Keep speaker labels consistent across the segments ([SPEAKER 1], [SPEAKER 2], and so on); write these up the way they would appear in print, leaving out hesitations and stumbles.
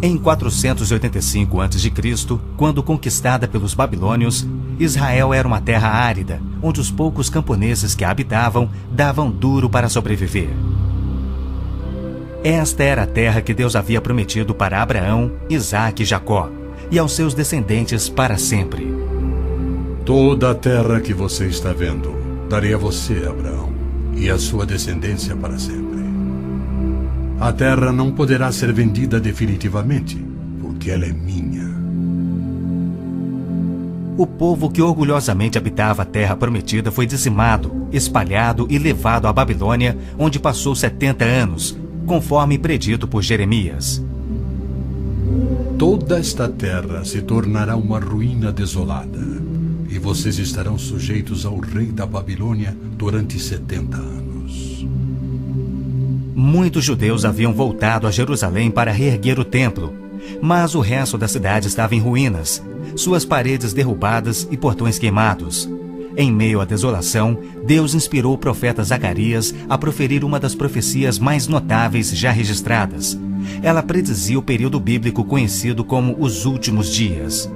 [SPEAKER 1] Em 485 a.C., quando conquistada pelos babilônios, Israel era uma terra árida, onde os poucos camponeses que a habitavam davam duro para sobreviver. Esta era a terra que Deus havia prometido para Abraão, Isaque e Jacó, e aos seus descendentes para sempre.
[SPEAKER 2] Toda a terra que você está vendo, darei a você, Abraão, e a sua descendência para sempre. A terra não poderá ser vendida definitivamente, porque ela é minha.
[SPEAKER 1] O povo que orgulhosamente habitava a terra prometida foi dizimado, espalhado e levado à Babilônia, onde passou 70 anos, conforme predito por Jeremias.
[SPEAKER 2] Toda esta terra se tornará uma ruína desolada, e vocês estarão sujeitos ao rei da Babilônia durante 70 anos.
[SPEAKER 1] Muitos judeus haviam voltado a Jerusalém para reerguer o templo, mas o resto da cidade estava em ruínas, suas paredes derrubadas e portões queimados. Em meio à desolação, Deus inspirou o profeta Zacarias a proferir uma das profecias mais notáveis já registradas. Ela predizia o período bíblico conhecido como os últimos dias.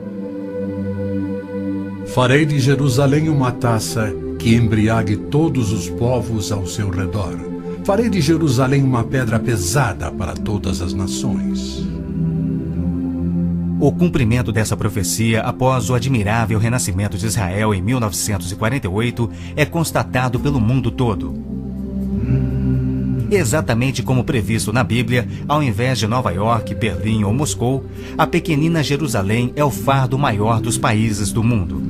[SPEAKER 2] Farei de Jerusalém uma taça que embriague todos os povos ao seu redor. Farei de Jerusalém uma pedra pesada para todas as nações.
[SPEAKER 1] O cumprimento dessa profecia, após o admirável renascimento de Israel em 1948, é constatado pelo mundo todo. Exatamente como previsto na Bíblia, ao invés de Nova York, Berlim ou Moscou, a pequenina Jerusalém é o fardo maior dos países do mundo.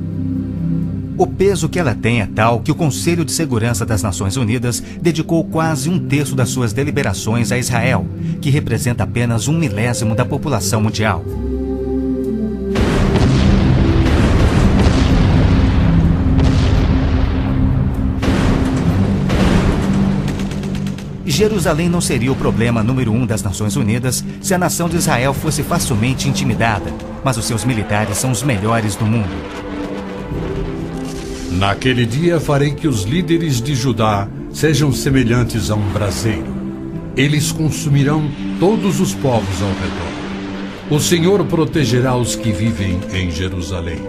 [SPEAKER 1] O peso que ela tem é tal que o Conselho de Segurança das Nações Unidas dedicou quase 1/3 das suas deliberações a Israel, que representa apenas 1/1000 da população mundial. Jerusalém não seria o problema número 1 das Nações Unidas se a nação de Israel fosse facilmente intimidada, mas os seus militares são os melhores do mundo.
[SPEAKER 2] Naquele dia farei que os líderes de Judá sejam semelhantes a um braseiro. Eles consumirão todos os povos ao redor. O Senhor protegerá os que vivem em Jerusalém.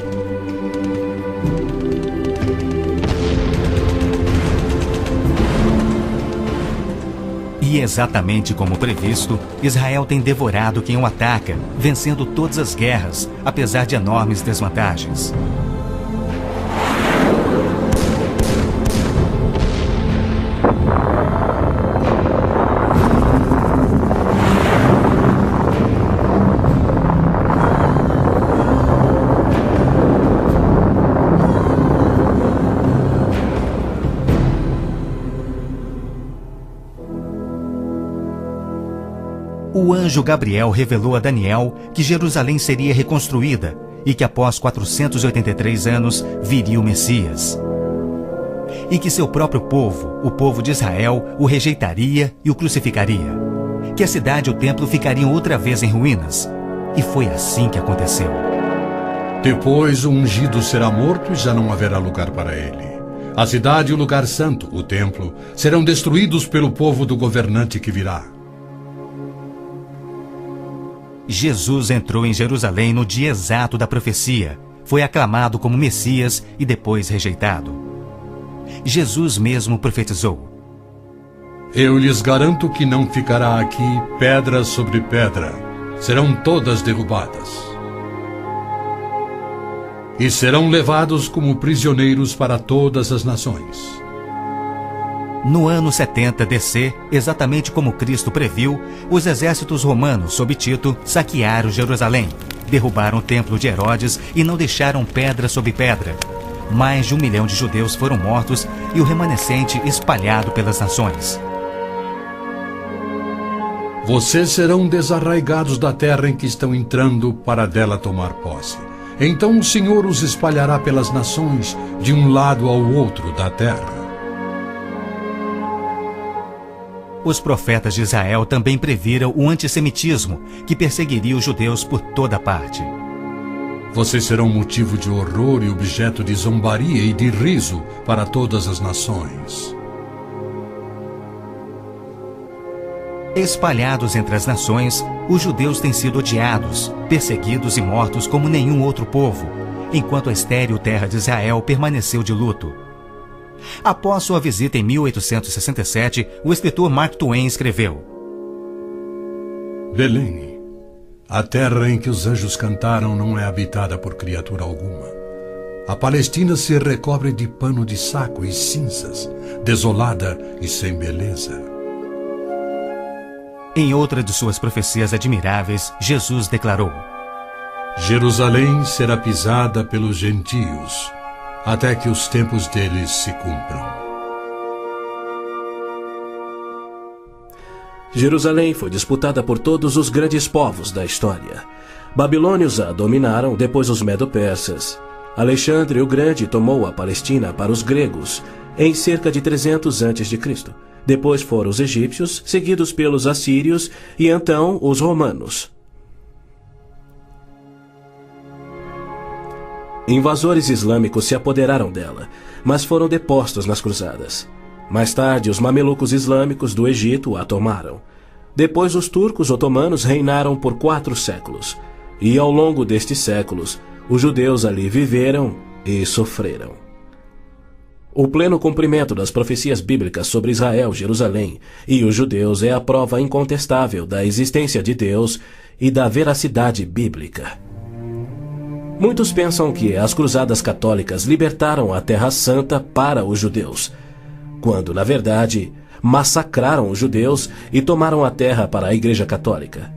[SPEAKER 1] E exatamente como previsto, Israel tem devorado quem o ataca, vencendo todas as guerras, apesar de enormes desvantagens. O anjo Gabriel revelou a Daniel que Jerusalém seria reconstruída e que após 483 anos viria o Messias. E que seu próprio povo, o povo de Israel, o rejeitaria e o crucificaria. Que a cidade e o templo ficariam outra vez em ruínas. E foi assim que aconteceu.
[SPEAKER 2] Depois o ungido será morto e já não haverá lugar para ele. A cidade e o lugar santo, o templo, serão destruídos pelo povo do governante que virá.
[SPEAKER 1] Jesus entrou em Jerusalém no dia exato da profecia, foi aclamado como Messias e depois rejeitado. Jesus mesmo profetizou:
[SPEAKER 2] Eu lhes garanto que não ficará aqui pedra sobre pedra, serão todas derrubadas. E serão levados como prisioneiros para todas as nações.
[SPEAKER 1] No ano 70 DC, exatamente como Cristo previu, os exércitos romanos sob Tito saquearam Jerusalém, derrubaram o templo de Herodes e não deixaram pedra sobre pedra. Mais de 1 milhão de judeus foram mortos e o remanescente espalhado pelas nações.
[SPEAKER 2] Vocês serão desarraigados da terra em que estão entrando para dela tomar posse. Então o Senhor os espalhará pelas nações, de um lado ao outro da terra.
[SPEAKER 1] Os profetas de Israel também previram o antissemitismo, que perseguiria os judeus por toda parte.
[SPEAKER 2] Vocês serão motivo de horror e objeto de zombaria e de riso para todas as nações.
[SPEAKER 1] Espalhados entre as nações, os judeus têm sido odiados, perseguidos e mortos como nenhum outro povo, enquanto a estéril terra de Israel permaneceu de luto. Após sua visita em 1867, o escritor Mark Twain escreveu:
[SPEAKER 2] Belém, a terra em que os anjos cantaram não é habitada por criatura alguma. A Palestina se recobre de pano de saco e cinzas, desolada e sem beleza.
[SPEAKER 1] Em outra de suas profecias admiráveis, Jesus declarou:
[SPEAKER 2] Jerusalém será pisada pelos gentios, até que os tempos deles se cumpram.
[SPEAKER 3] Jerusalém foi disputada por todos os grandes povos da história. Babilônios a dominaram, depois os medo-persas. Alexandre o Grande tomou a Palestina para os gregos em cerca de 300 a.C. Depois foram os egípcios, seguidos pelos assírios e então os romanos. Invasores islâmicos se apoderaram dela, mas foram depostos nas cruzadas. Mais tarde, os mamelucos islâmicos do Egito a tomaram. Depois, os turcos otomanos reinaram por 4 séculos. E ao longo destes séculos, os judeus ali viveram e sofreram. O pleno cumprimento das profecias bíblicas sobre Israel, Jerusalém e os judeus é a prova incontestável da existência de Deus e da veracidade bíblica. Muitos pensam que as cruzadas católicas libertaram a Terra Santa para os judeus, quando, na verdade, massacraram os judeus e tomaram a terra para a Igreja Católica.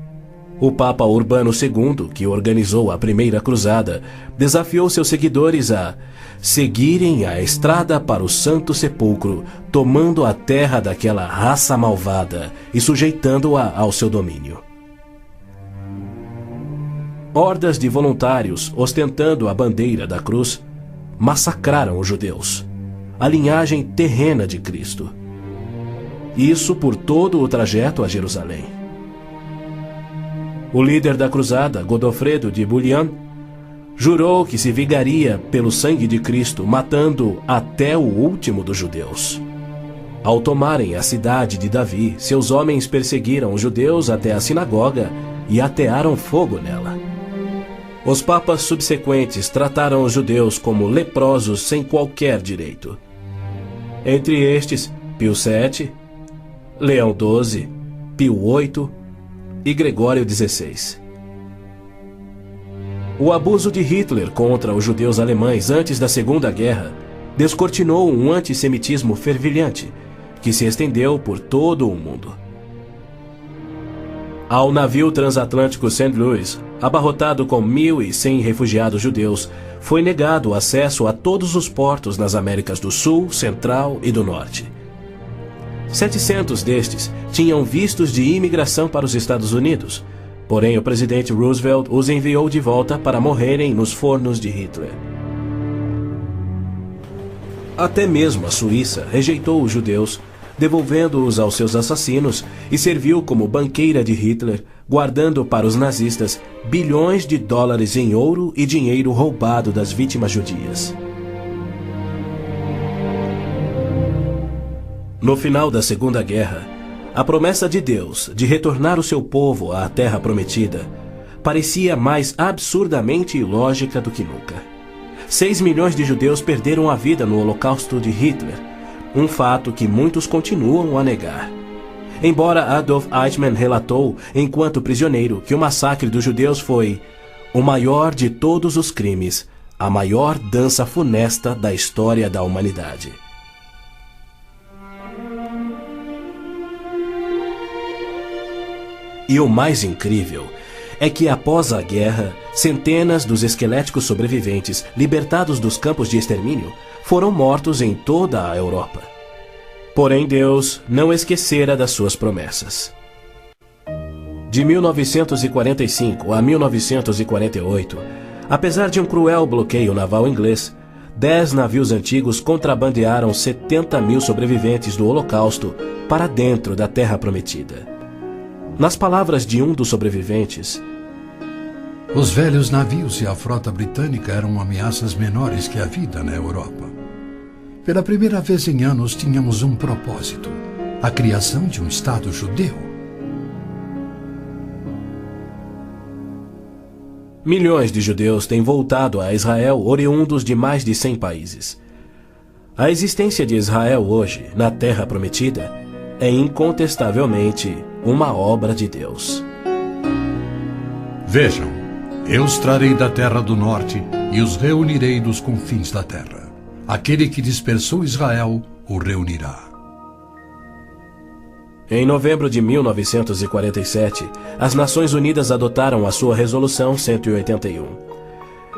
[SPEAKER 3] O Papa Urbano II, que organizou a primeira cruzada, desafiou seus seguidores a seguirem a estrada para o Santo Sepulcro, tomando a terra daquela raça malvada e sujeitando-a ao seu domínio. Hordas de voluntários, ostentando a bandeira da cruz, massacraram os judeus, a linhagem terrena de Cristo. Isso por todo o trajeto a Jerusalém. O líder da cruzada, Godofredo de Bouillon, jurou que se vingaria pelo sangue de Cristo, matando até o último dos judeus. Ao tomarem a cidade de Davi, seus homens perseguiram os judeus até a sinagoga e atearam fogo nela. Os papas subsequentes trataram os judeus como leprosos sem qualquer direito. Entre estes, Pio VII, Leão XII, Pio VIII e Gregório XVI. O abuso de Hitler contra os judeus alemães antes da Segunda Guerra descortinou um antissemitismo fervilhante que se estendeu por todo o mundo. Ao navio transatlântico St. Louis, abarrotado com 1.100 refugiados judeus, foi negado acesso a todos os portos nas Américas do Sul, Central e do Norte. 700 destes tinham vistos de imigração para os Estados Unidos, porém o presidente Roosevelt os enviou de volta para morrerem nos fornos de Hitler. Até mesmo a Suíça rejeitou os judeus, devolvendo-os aos seus assassinos, e serviu como banqueira de Hitler, guardando para os nazistas bilhões de dólares em ouro e dinheiro roubado das vítimas judias. No final da Segunda Guerra, a promessa de Deus de retornar o seu povo à Terra Prometida parecia mais absurdamente ilógica do que nunca. 6 milhões de judeus perderam a vida no Holocausto de Hitler, um fato que muitos continuam a negar. Embora Adolf Eichmann relatou, enquanto prisioneiro, que o massacre dos judeus foi o maior de todos os crimes, a maior dança funesta da história da humanidade. E o mais incrível é que, após a guerra, centenas dos esqueléticos sobreviventes, libertados dos campos de extermínio, foram mortos em toda a Europa. Porém, Deus não esquecera das suas promessas. De 1945 a 1948, apesar de um cruel bloqueio naval inglês, 10 navios antigos contrabandearam 70.000 sobreviventes do Holocausto para dentro da Terra Prometida. Nas palavras de um dos sobreviventes,
[SPEAKER 2] os velhos navios e a frota britânica eram ameaças menores que a vida na Europa. Pela primeira vez em anos tínhamos um propósito: a criação de um Estado judeu.
[SPEAKER 3] Milhões de judeus têm voltado a Israel oriundos de mais de 100 países. A existência de Israel hoje, na Terra Prometida, é incontestavelmente uma obra de Deus.
[SPEAKER 2] Vejam, eu os trarei da terra do norte e os reunirei dos confins da terra. Aquele que dispersou Israel o reunirá.
[SPEAKER 3] Em novembro de 1947, as Nações Unidas adotaram a sua Resolução 181.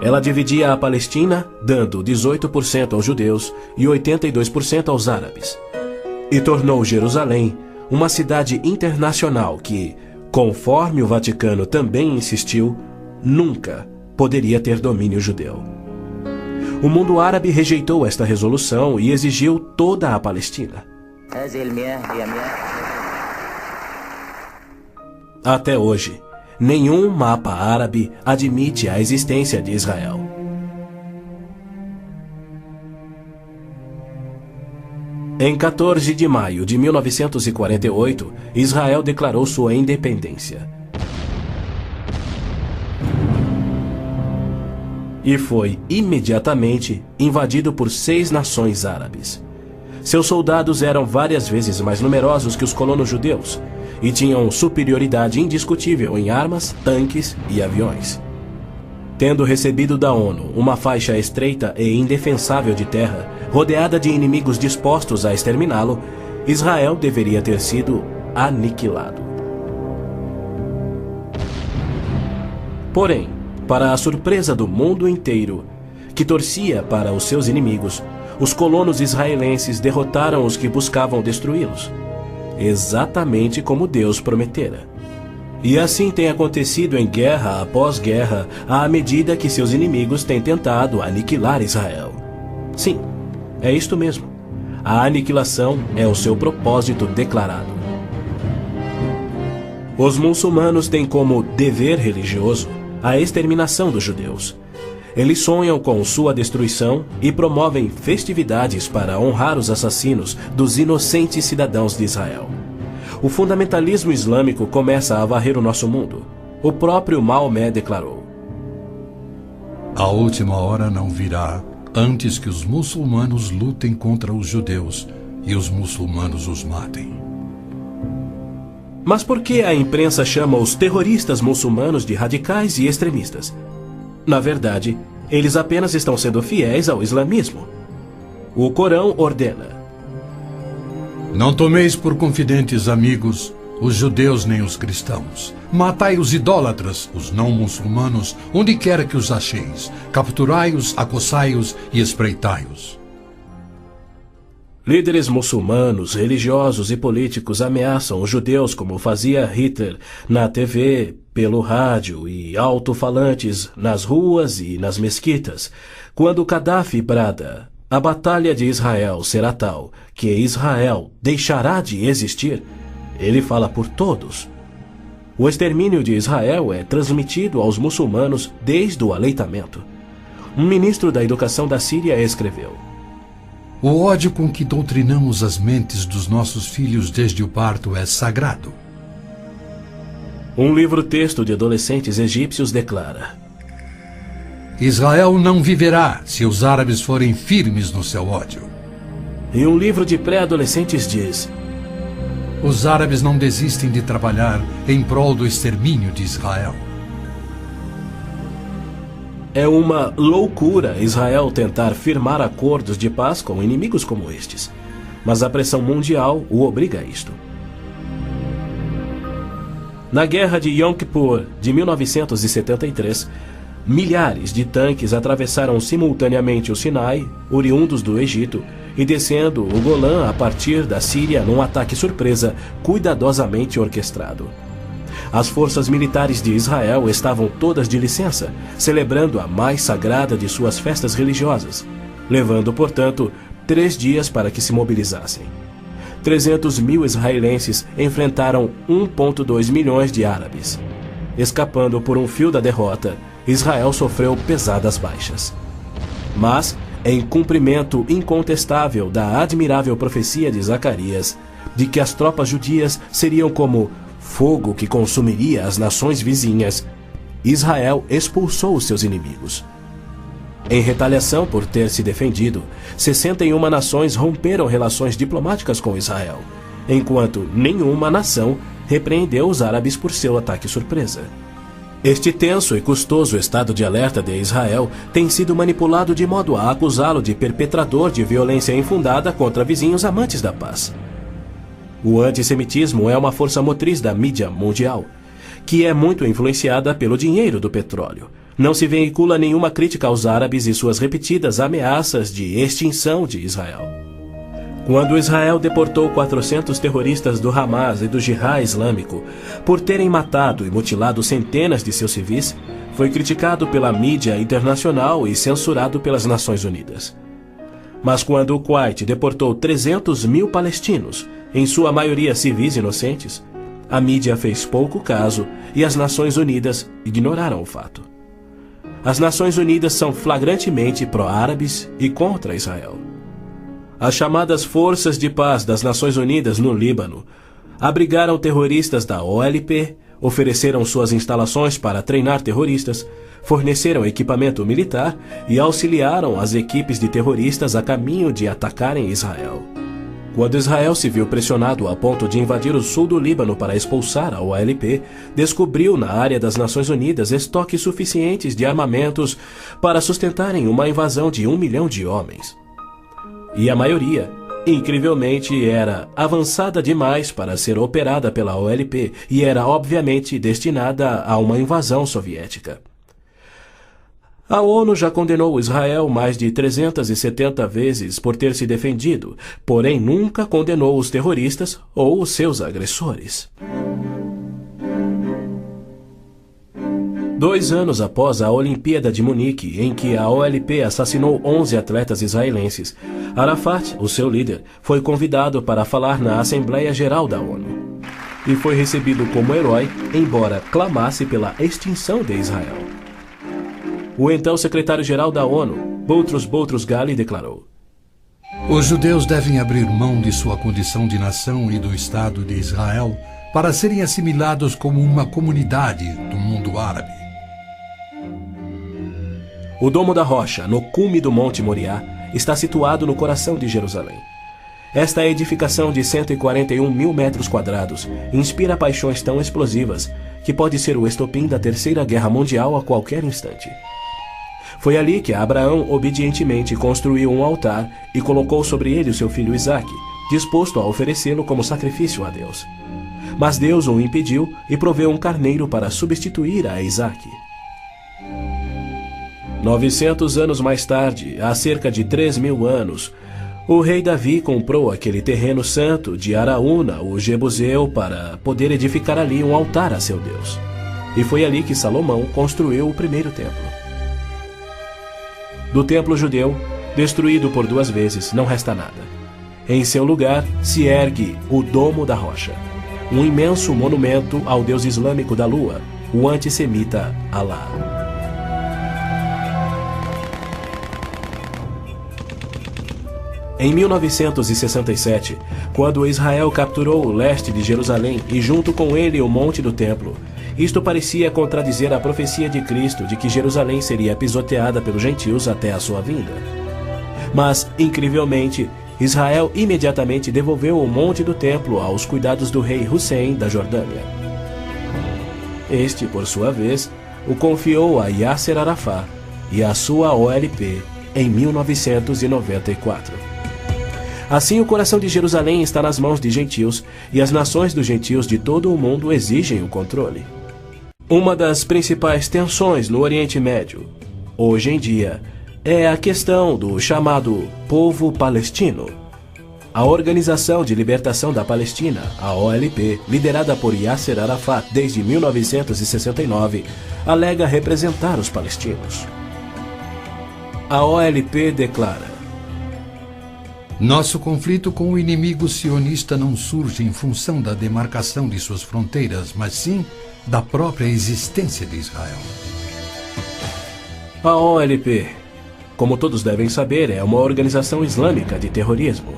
[SPEAKER 3] Ela dividia a Palestina, dando 18% aos judeus e 82% aos árabes. E tornou Jerusalém uma cidade internacional que, conforme o Vaticano também insistiu, nunca poderia ter domínio judeu. O mundo árabe rejeitou esta resolução e exigiu toda a Palestina. Até hoje, nenhum mapa árabe admite a existência de Israel. Em 14 de maio de 1948, Israel declarou sua independência. E foi imediatamente invadido por 6 nações árabes. Seus soldados eram várias vezes mais numerosos que os colonos judeus e tinham superioridade indiscutível em armas, tanques e aviões. Tendo recebido da ONU uma faixa estreita e indefensável de terra, rodeada de inimigos dispostos a exterminá-lo, Israel deveria ter sido aniquilado. Porém, para a surpresa do mundo inteiro, que torcia para os seus inimigos, os colonos israelenses derrotaram os que buscavam destruí-los, exatamente como Deus prometera. E assim tem acontecido em guerra após guerra, à medida que seus inimigos têm tentado aniquilar Israel. Sim, é isto mesmo. A aniquilação é o seu propósito declarado. Os muçulmanos têm como dever religioso a exterminação dos judeus. Eles sonham com sua destruição e promovem festividades para honrar os assassinos dos inocentes cidadãos de Israel. O fundamentalismo islâmico começa a varrer o nosso mundo. O próprio Maomé declarou:
[SPEAKER 2] A última hora não virá antes que os muçulmanos lutem contra os judeus e os muçulmanos os matem.
[SPEAKER 3] Mas por que a imprensa chama os terroristas muçulmanos de radicais e extremistas? Na verdade, eles apenas estão sendo fiéis ao islamismo. O Corão ordena:
[SPEAKER 2] Não tomeis por confidentes amigos os judeus nem os cristãos. Matai os idólatras, os não muçulmanos, onde quer que os acheis. Capturai-os, acossai-os e espreitai-os.
[SPEAKER 3] Líderes muçulmanos, religiosos e políticos ameaçam os judeus como fazia Hitler na TV, pelo rádio e alto-falantes nas ruas e nas mesquitas. Quando Gaddafi brada: a batalha de Israel será tal que Israel deixará de existir, ele fala por todos. O extermínio de Israel é transmitido aos muçulmanos desde o aleitamento. Um ministro da educação da Síria escreveu:
[SPEAKER 2] O ódio com que doutrinamos as mentes dos nossos filhos desde o parto é sagrado.
[SPEAKER 3] Um livro-texto de adolescentes egípcios declara:
[SPEAKER 2] Israel não viverá se os árabes forem firmes no seu ódio.
[SPEAKER 3] E um livro de pré-adolescentes diz:
[SPEAKER 2] Os árabes não desistem de trabalhar em prol do extermínio de Israel.
[SPEAKER 3] É uma loucura Israel tentar firmar acordos de paz com inimigos como estes, mas a pressão mundial o obriga a isto. Na Guerra de Yom Kippur de 1973, milhares de tanques atravessaram simultaneamente o Sinai, oriundos do Egito, e descendo o Golã a partir da Síria num ataque surpresa cuidadosamente orquestrado. As forças militares de Israel estavam todas de licença, celebrando a mais sagrada de suas festas religiosas, levando, portanto, 3 dias para que se mobilizassem. 300 mil israelenses enfrentaram 1,2 milhões de árabes. Escapando por um fio da derrota, Israel sofreu pesadas baixas. Mas, em cumprimento incontestável da admirável profecia de Zacarias, de que as tropas judias seriam como fogo que consumiria as nações vizinhas, Israel expulsou os seus inimigos. Em retaliação por ter se defendido, 61 nações romperam relações diplomáticas com Israel, enquanto nenhuma nação repreendeu os árabes por seu ataque surpresa. Este tenso e custoso estado de alerta de Israel tem sido manipulado de modo a acusá-lo de perpetrador de violência infundada contra vizinhos amantes da paz. O antissemitismo é uma força motriz da mídia mundial, que é muito influenciada pelo dinheiro do petróleo. Não se veicula nenhuma crítica aos árabes e suas repetidas ameaças de extinção de Israel. Quando Israel deportou 400 terroristas do Hamas e do Jihad Islâmico por terem matado e mutilado centenas de seus civis, foi criticado pela mídia internacional e censurado pelas Nações Unidas. Mas quando o Kuwait deportou 300 mil palestinos, em sua maioria civis inocentes, a mídia fez pouco caso e as Nações Unidas ignoraram o fato. As Nações Unidas são flagrantemente pró-árabes e contra Israel. As chamadas Forças de Paz das Nações Unidas no Líbano abrigaram terroristas da OLP, ofereceram suas instalações para treinar terroristas, forneceram equipamento militar e auxiliaram as equipes de terroristas a caminho de atacarem Israel. Quando Israel se viu pressionado a ponto de invadir o sul do Líbano para expulsar a OLP, descobriu na área das Nações Unidas estoques suficientes de armamentos para sustentarem uma invasão de 1 milhão de homens. E a maioria, incrivelmente, era avançada demais para ser operada pela OLP e era obviamente destinada a uma invasão soviética. A ONU já condenou Israel mais de 370 vezes por ter se defendido, porém nunca condenou os terroristas ou os seus agressores. 2 anos após a Olimpíada de Munique, em que a OLP assassinou 11 atletas israelenses, Arafat, o seu líder, foi convidado para falar na Assembleia Geral da ONU. E foi recebido como herói, embora clamasse pela extinção de Israel. O então secretário-geral da ONU, Boutros Ghali, declarou:
[SPEAKER 2] Os judeus devem abrir mão de sua condição de nação e do Estado de Israel para serem assimilados como uma comunidade do mundo árabe.
[SPEAKER 3] O Domo da Rocha, no cume do Monte Moriá, está situado no coração de Jerusalém. Esta edificação de 141 mil metros quadrados inspira paixões tão explosivas que pode ser o estopim da Terceira Guerra Mundial a qualquer instante. Foi ali que Abraão obedientemente construiu um altar e colocou sobre ele o seu filho Isaque, disposto a oferecê-lo como sacrifício a Deus. Mas Deus o impediu e proveu um carneiro para substituir a Isaque. 900 anos mais tarde, há cerca de 3.000 anos, o rei Davi comprou aquele terreno santo de Araúna, o Jebuseu, para poder edificar ali um altar a seu Deus. E foi ali que Salomão construiu o primeiro templo. Do templo judeu, destruído por 2 vezes, não resta nada. Em seu lugar se ergue o Domo da Rocha, um imenso monumento ao deus islâmico da lua, o antissemita Alá. Em 1967, quando Israel capturou o leste de Jerusalém e junto com ele o Monte do Templo, isto parecia contradizer a profecia de Cristo de que Jerusalém seria pisoteada pelos gentios até a sua vinda. Mas, incrivelmente, Israel imediatamente devolveu o Monte do Templo aos cuidados do rei Hussein da Jordânia. Este, por sua vez, o confiou a Yasser Arafat e a sua OLP em 1994. Assim, o coração de Jerusalém está nas mãos de gentios e as nações dos gentios de todo o mundo exigem o controle. Uma das principais tensões no Oriente Médio, hoje em dia, é a questão do chamado povo palestino. A Organização de Libertação da Palestina, a OLP, liderada por Yasser Arafat desde 1969, alega representar os palestinos. A OLP declara:
[SPEAKER 2] Nosso conflito com o inimigo sionista não surge em função da demarcação de suas fronteiras, mas sim da própria existência de Israel.
[SPEAKER 3] A OLP, como todos devem saber, é uma organização islâmica de terrorismo.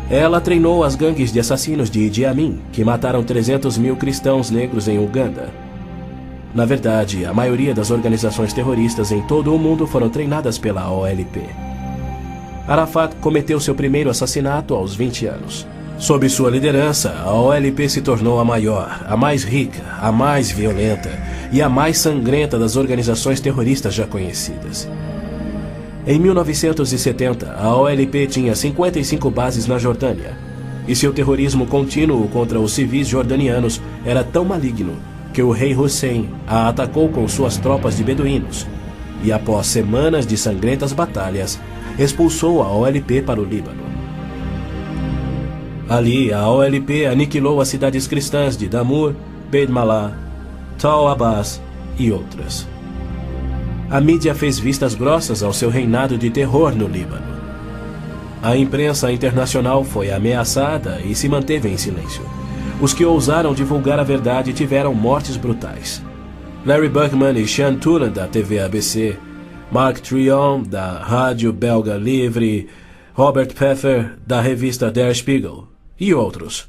[SPEAKER 3] Ela treinou as gangues de assassinos de Idi Amin, que mataram 300 mil cristãos negros em Uganda. Na verdade, a maioria das organizações terroristas em todo o mundo foram treinadas pela OLP. Arafat cometeu seu primeiro assassinato aos 20 anos. Sob sua liderança, a OLP se tornou a maior, a mais rica, a mais violenta e a mais sangrenta das organizações terroristas já conhecidas. Em 1970, a OLP tinha 55 bases na Jordânia, e seu terrorismo contínuo contra os civis jordanianos era tão maligno que o rei Hussein a atacou com suas tropas de beduínos e, após semanas de sangrentas batalhas, expulsou a OLP para o Líbano. Ali, a OLP aniquilou as cidades cristãs de Damour, Beit Malá, Tal Abbas e outras. A mídia fez vistas grossas ao seu reinado de terror no Líbano. A imprensa internacional foi ameaçada e se manteve em silêncio. Os que ousaram divulgar a verdade tiveram mortes brutais. Larry Buckman e Sean Turan, da TV ABC, Mark Trion, da rádio belga Livre, Robert Pfeffer, da revista Der Spiegel, e outros.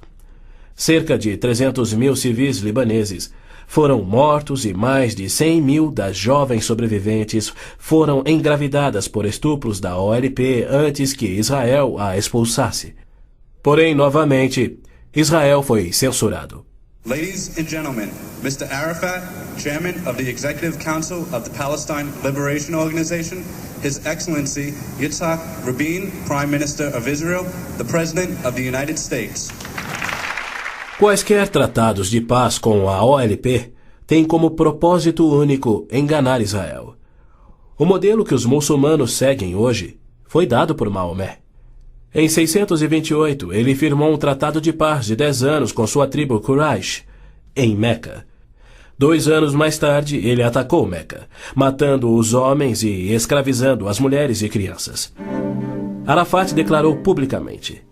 [SPEAKER 3] Cerca de 300 mil civis libaneses foram mortos e mais de 100 mil das jovens sobreviventes foram engravidadas por estupros da OLP antes que Israel a expulsasse. Porém, novamente, Israel foi censurado.
[SPEAKER 4] Ladies and gentlemen, Mr. Arafat, Chairman of the Executive Council of the Palestine Liberation Organization, His Excellency Yitzhak Rabin, Prime Minister of Israel, the President of the United States.
[SPEAKER 3] Quaisquer tratados de paz com a OLP têm como propósito único enganar Israel. O modelo que os muçulmanos seguem hoje foi dado por Maomé. Em 628, ele firmou um tratado de paz de 10 anos com sua tribo Quraysh, em Meca. 2 anos mais tarde, ele atacou Meca, matando os homens e escravizando as mulheres e crianças. Arafat declarou publicamente: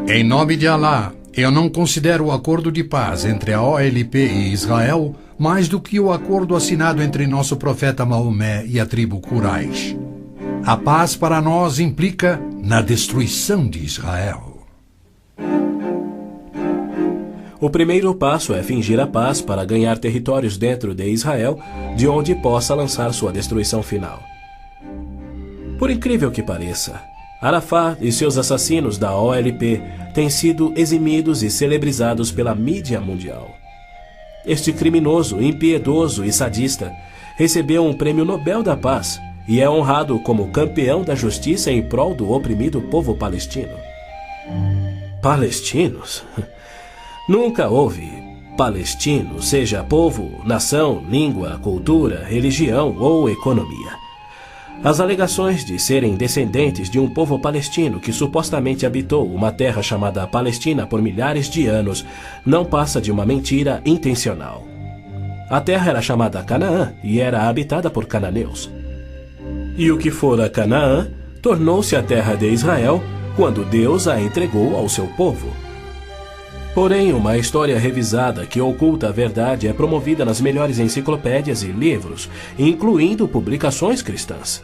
[SPEAKER 2] Em nome de Alá, eu não considero o acordo de paz entre a OLP e Israel mais do que o acordo assinado entre nosso profeta Maomé e a tribo Quraysh. A paz para nós implica na destruição de Israel.
[SPEAKER 3] O primeiro passo é fingir a paz para ganhar territórios dentro de Israel, de onde possa lançar sua destruição final. Por incrível que pareça, Arafat e seus assassinos da OLP têm sido eximidos e celebrizados pela mídia mundial. Este criminoso, impiedoso e sadista recebeu um prêmio Nobel da Paz e é honrado como campeão da justiça em prol do oprimido povo palestino. Palestinos? Nunca houve palestino, seja povo, nação, língua, cultura, religião ou economia. As alegações de serem descendentes de um povo palestino que supostamente habitou uma terra chamada Palestina por milhares de anos não passa de uma mentira intencional. A terra era chamada Canaã e era habitada por cananeus. E o que fora Canaã tornou-se a terra de Israel quando Deus a entregou ao seu povo. Porém, uma história revisada que oculta a verdade é promovida nas melhores enciclopédias e livros, incluindo publicações cristãs.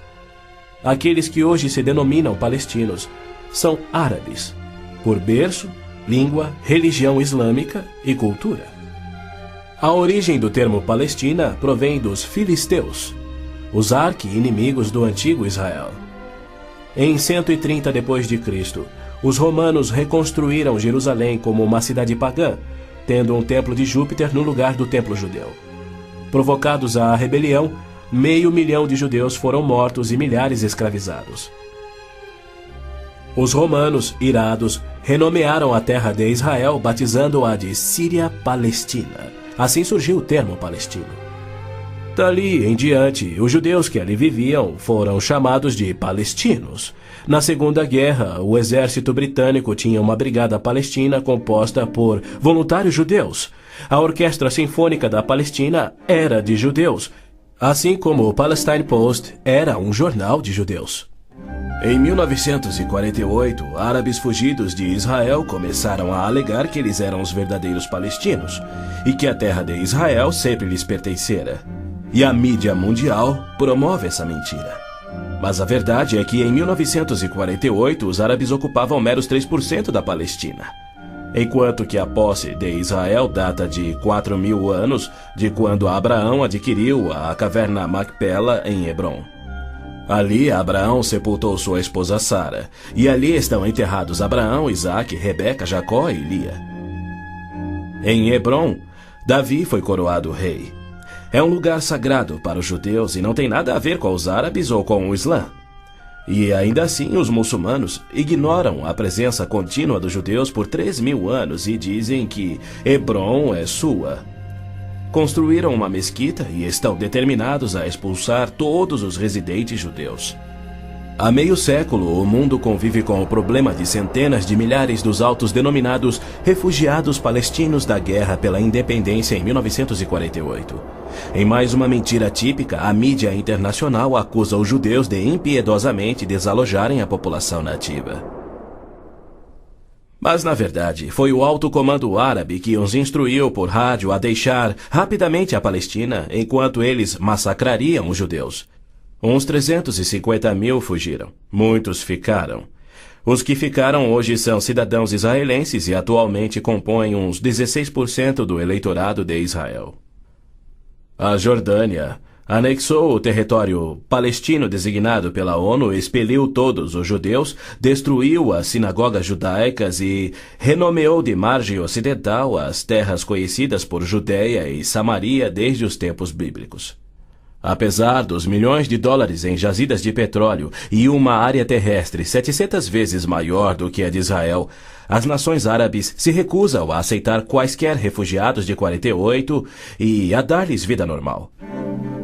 [SPEAKER 3] Aqueles que hoje se denominam palestinos são árabes, por berço, língua, religião islâmica e cultura. A origem do termo Palestina provém dos filisteus, os arqui-inimigos do antigo Israel. Em 130 d.C., os romanos reconstruíram Jerusalém como uma cidade pagã, tendo um templo de Júpiter no lugar do templo judeu. Provocados à rebelião, 500.000 de judeus foram mortos e milhares escravizados. Os romanos, irados, renomearam a terra de Israel, batizando-a de Síria-Palestina. Assim surgiu o termo palestino. Dali em diante, os judeus que ali viviam foram chamados de palestinos. Na Segunda Guerra, o exército britânico tinha uma brigada palestina composta por voluntários judeus. A Orquestra Sinfônica da Palestina era de judeus, assim como o Palestine Post era um jornal de judeus. Em 1948, árabes fugidos de Israel começaram a alegar que eles eram os verdadeiros palestinos e que a terra de Israel sempre lhes pertencera. E a mídia mundial promove essa mentira. Mas a verdade é que em 1948 os árabes ocupavam meros 3% da Palestina. enquanto que a posse de Israel data de 4.000 anos de quando Abraão adquiriu a caverna Macpela em Hebrom. Ali Abraão sepultou sua esposa Sara, e ali estão enterrados Abraão, Isaque, Rebeca, Jacó e Lia. Em Hebrom, Davi foi coroado rei. É um lugar sagrado para os judeus e não tem nada a ver com os árabes ou com o Islã. E ainda assim os muçulmanos ignoram a presença contínua dos judeus por 3.000 anos e dizem que Hebrom é sua. Construíram uma mesquita e estão determinados a expulsar todos os residentes judeus. Há meio século, o mundo convive com o problema de centenas de milhares dos autodenominados refugiados palestinos da guerra pela independência em 1948. Em mais uma mentira típica, a mídia internacional acusa os judeus de impiedosamente desalojarem a população nativa. Mas, na verdade, foi o alto comando árabe que os instruiu por rádio a deixar rapidamente a Palestina enquanto eles massacrariam os judeus. Uns 350.000 fugiram. Muitos ficaram. Os que ficaram hoje são cidadãos israelenses e atualmente compõem uns 16% do eleitorado de Israel. A Jordânia anexou o território palestino designado pela ONU, expeliu todos os judeus, destruiu as sinagogas judaicas e renomeou de margem ocidental as terras conhecidas por Judeia e Samaria desde os tempos bíblicos. Apesar dos milhões de dólares em jazidas de petróleo e uma área terrestre 700 vezes maior do que a de Israel, as nações árabes se recusam a aceitar quaisquer refugiados de 48 e a dar-lhes vida normal.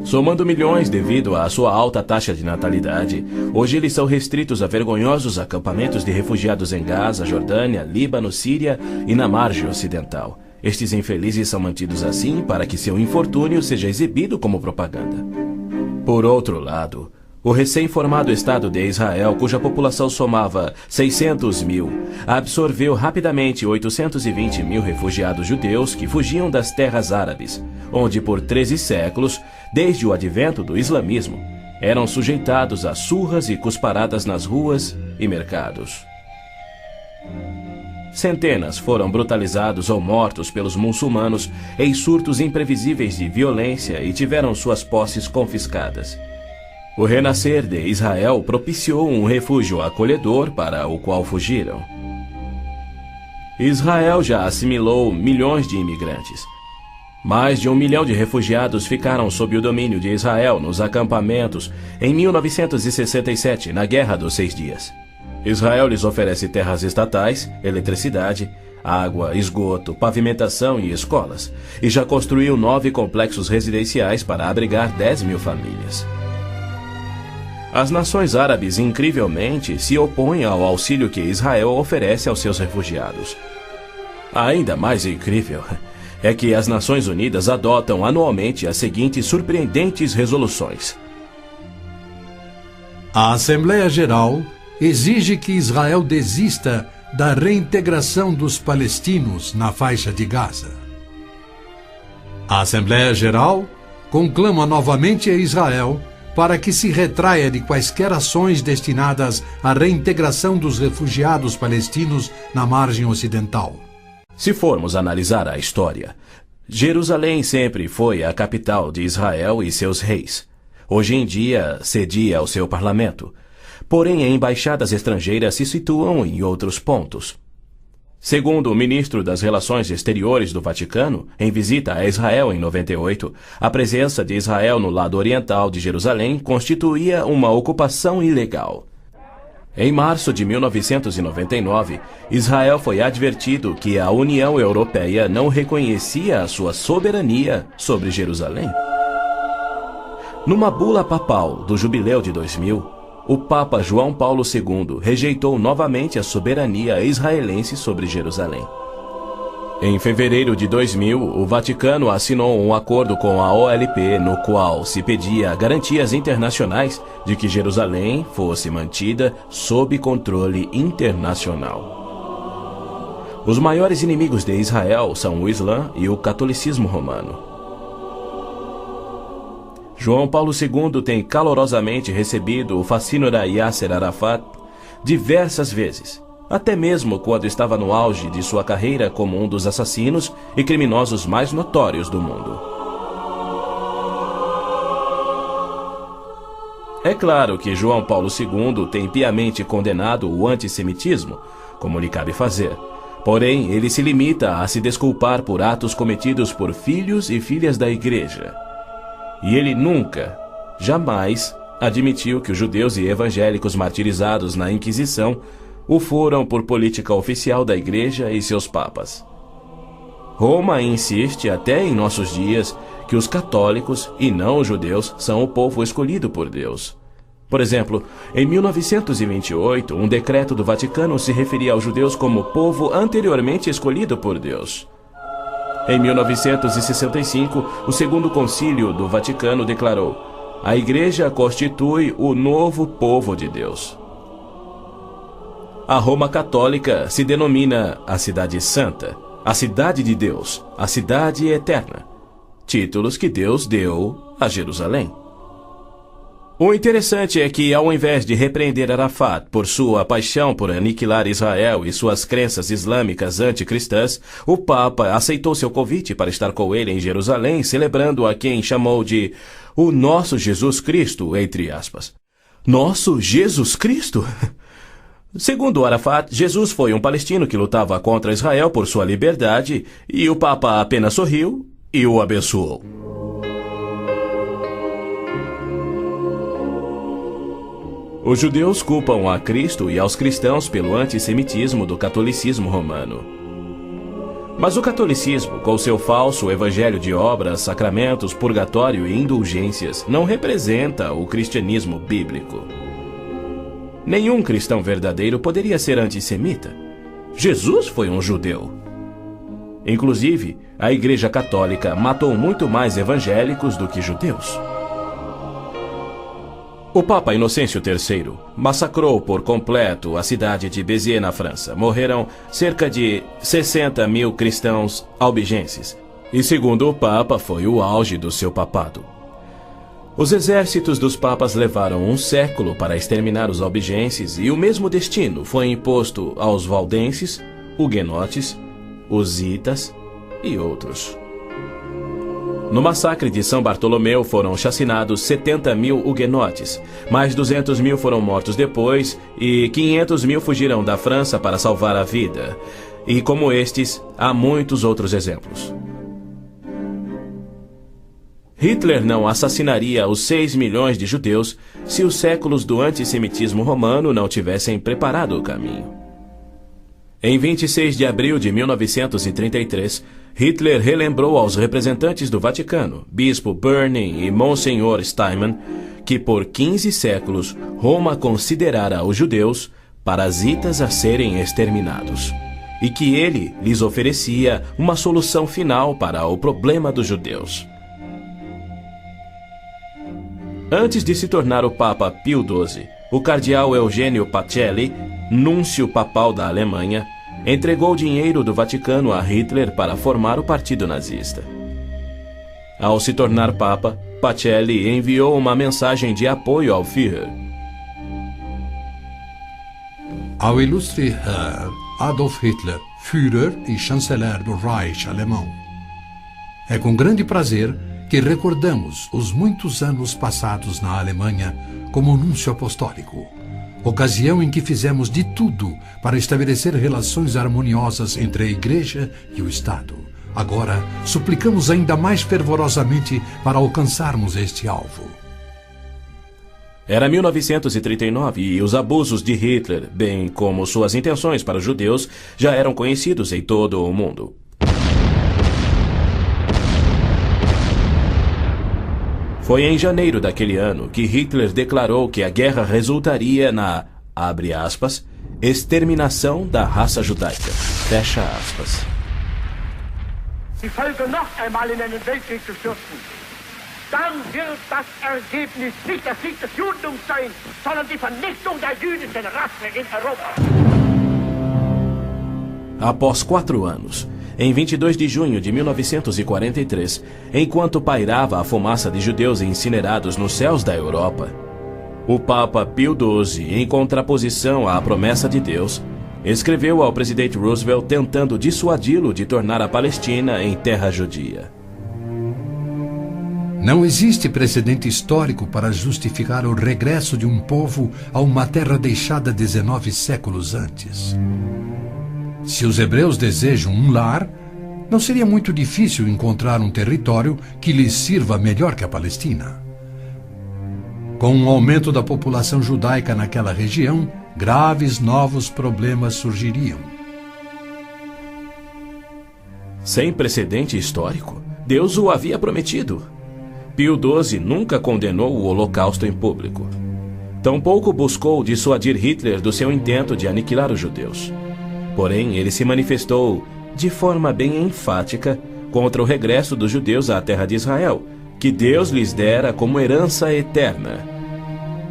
[SPEAKER 3] Somando milhões devido à sua alta taxa de natalidade, hoje eles são restritos a vergonhosos acampamentos de refugiados em Gaza, Jordânia, Líbano, Síria e na margem ocidental. Estes infelizes são mantidos assim para que seu infortúnio seja exibido como propaganda. Por outro lado, o recém-formado Estado de Israel, cuja população somava 600.000, absorveu rapidamente 820.000 refugiados judeus que fugiam das terras árabes, onde por 13 séculos, desde o advento do islamismo, eram sujeitados a surras e cusparadas nas ruas e mercados. Centenas foram brutalizados ou mortos pelos muçulmanos em surtos imprevisíveis de violência e tiveram suas posses confiscadas. O renascer de Israel propiciou um refúgio acolhedor para o qual fugiram. Israel já assimilou milhões de imigrantes. Mais de 1 milhão de refugiados ficaram sob o domínio de Israel nos acampamentos em 1967, na Guerra dos 6 Dias. Israel lhes oferece terras estatais, eletricidade, água, esgoto, pavimentação e escolas, e já construiu 9 complexos residenciais para abrigar 10.000 famílias. As nações árabes, incrivelmente, se opõem ao auxílio que Israel oferece aos seus refugiados. Ainda mais incrível é que as Nações Unidas adotam anualmente as seguintes surpreendentes resoluções.
[SPEAKER 2] A Assembleia Geral exige que Israel desista da reintegração dos palestinos na faixa de Gaza. A Assembleia Geral conclama novamente a Israel para que se retraia de quaisquer ações destinadas à reintegração dos refugiados palestinos na margem ocidental.
[SPEAKER 3] Se formos analisar a história, Jerusalém sempre foi a capital de Israel e seus reis. Hoje em dia, cedia ao seu parlamento. Porém, embaixadas estrangeiras se situam em outros pontos. Segundo o ministro das Relações Exteriores do Vaticano, em visita a Israel em 98, a presença de Israel no lado oriental de Jerusalém constituía uma ocupação ilegal. Em março de 1999, Israel foi advertido que a União Europeia não reconhecia a sua soberania sobre Jerusalém. Numa bula papal do Jubileu de 2000, o Papa João Paulo II rejeitou novamente a soberania israelense sobre Jerusalém. Em fevereiro de 2000, o Vaticano assinou um acordo com a OLP, no qual se pedia garantias internacionais de que Jerusalém fosse mantida sob controle internacional. Os maiores inimigos de Israel são o Islã e o catolicismo romano. João Paulo II tem calorosamente recebido o fascínora Yasser Arafat diversas vezes, até mesmo quando estava no auge de sua carreira como um dos assassinos e criminosos mais notórios do mundo. É claro que João Paulo II tem piamente condenado o antissemitismo, como lhe cabe fazer. Porém, ele se limita a se desculpar por atos cometidos por filhos e filhas da Igreja. E ele nunca, jamais, admitiu que os judeus e evangélicos martirizados na Inquisição o foram por política oficial da Igreja e seus papas. Roma insiste até em nossos dias que os católicos e não os judeus são o povo escolhido por Deus. Por exemplo, em 1928, um decreto do Vaticano se referia aos judeus como povo anteriormente escolhido por Deus. Em 1965, o Segundo Concílio do Vaticano declarou: a Igreja constitui o novo povo de Deus. A Roma Católica se denomina a Cidade Santa, a Cidade de Deus, a Cidade Eterna, títulos que Deus deu a Jerusalém. O interessante é que, ao invés de repreender Arafat por sua paixão por aniquilar Israel e suas crenças islâmicas anticristãs, o Papa aceitou seu convite para estar com ele em Jerusalém, celebrando a quem chamou de o nosso Jesus Cristo, entre aspas. Nosso Jesus Cristo? Segundo Arafat, Jesus foi um palestino que lutava contra Israel por sua liberdade, e o Papa apenas sorriu e o abençoou. Os judeus culpam a Cristo e aos cristãos pelo antissemitismo do catolicismo romano. Mas o catolicismo, com seu falso evangelho de obras, sacramentos, purgatório e indulgências, não representa o cristianismo bíblico. Nenhum cristão verdadeiro poderia ser antissemita. Jesus foi um judeu. Inclusive, a Igreja Católica matou muito mais evangélicos do que judeus. O Papa Inocêncio III massacrou por completo a cidade de Béziers, na França. Morreram cerca de 60 mil cristãos albigenses. E, segundo o Papa, foi o auge do seu papado. Os exércitos dos papas levaram um século para exterminar os albigenses, e o mesmo destino foi imposto aos valdenses, huguenotes, husitas e outros. No massacre de São Bartolomeu foram chacinados 70 mil huguenotes, mais 200 mil foram mortos depois e 500 mil fugiram da França para salvar a vida. E como estes, há muitos outros exemplos. Hitler não assassinaria os 6 milhões de judeus se os séculos do antissemitismo romano não tivessem preparado o caminho. Em 26 de abril de 1933, Hitler relembrou aos representantes do Vaticano, Bispo Burning e Monsenhor Steinmann, que por 15 séculos Roma considerara os judeus parasitas a serem exterminados, e que ele lhes oferecia uma solução final para o problema dos judeus. Antes de se tornar o Papa Pio XII, o cardeal Eugênio Pacelli, núncio papal da Alemanha, entregou dinheiro do Vaticano a Hitler para formar o partido nazista. Ao se tornar Papa, Pacelli enviou uma mensagem de apoio ao Führer.
[SPEAKER 2] Ao ilustre Herr Adolf Hitler, Führer e chanceler do Reich alemão. É com grande prazer que recordamos os muitos anos passados na Alemanha como núncio apostólico, ocasião em que fizemos de tudo para estabelecer relações harmoniosas entre a Igreja e o Estado. Agora, suplicamos ainda mais fervorosamente para alcançarmos este alvo.
[SPEAKER 3] Era 1939 e os abusos de Hitler, bem como suas intenções para os judeus, já eram conhecidos em todo o mundo. Foi em janeiro daquele ano que Hitler declarou que a guerra resultaria na, abre aspas, exterminação da raça judaica, fecha aspas.
[SPEAKER 5] Die Völker noch einmal in einen Weltkrieg zu stürzen, dann wird das Ergebnis nicht der Sieg des Judentums sein, sondern die Vernichtung der jüdischen Rasse in Europa.
[SPEAKER 3] Após 4 anos, em 22 de junho de 1943, enquanto pairava a fumaça de judeus incinerados nos céus da Europa, o Papa Pio XII, em contraposição à promessa de Deus, escreveu ao presidente Roosevelt tentando dissuadi-lo de tornar a Palestina em terra judia.
[SPEAKER 2] Não existe precedente histórico para justificar o regresso de um povo a uma terra deixada 19 séculos antes. Se os hebreus desejam um lar, não seria muito difícil encontrar um território que lhes sirva melhor que a Palestina. Com o aumento da população judaica naquela região, graves novos problemas surgiriam.
[SPEAKER 3] Sem precedente histórico, Deus o havia prometido. Pio XII nunca condenou o Holocausto em público. Tampouco buscou dissuadir Hitler do seu intento de aniquilar os judeus. Porém, ele se manifestou, de forma bem enfática, contra o regresso dos judeus à terra de Israel, que Deus lhes dera como herança eterna.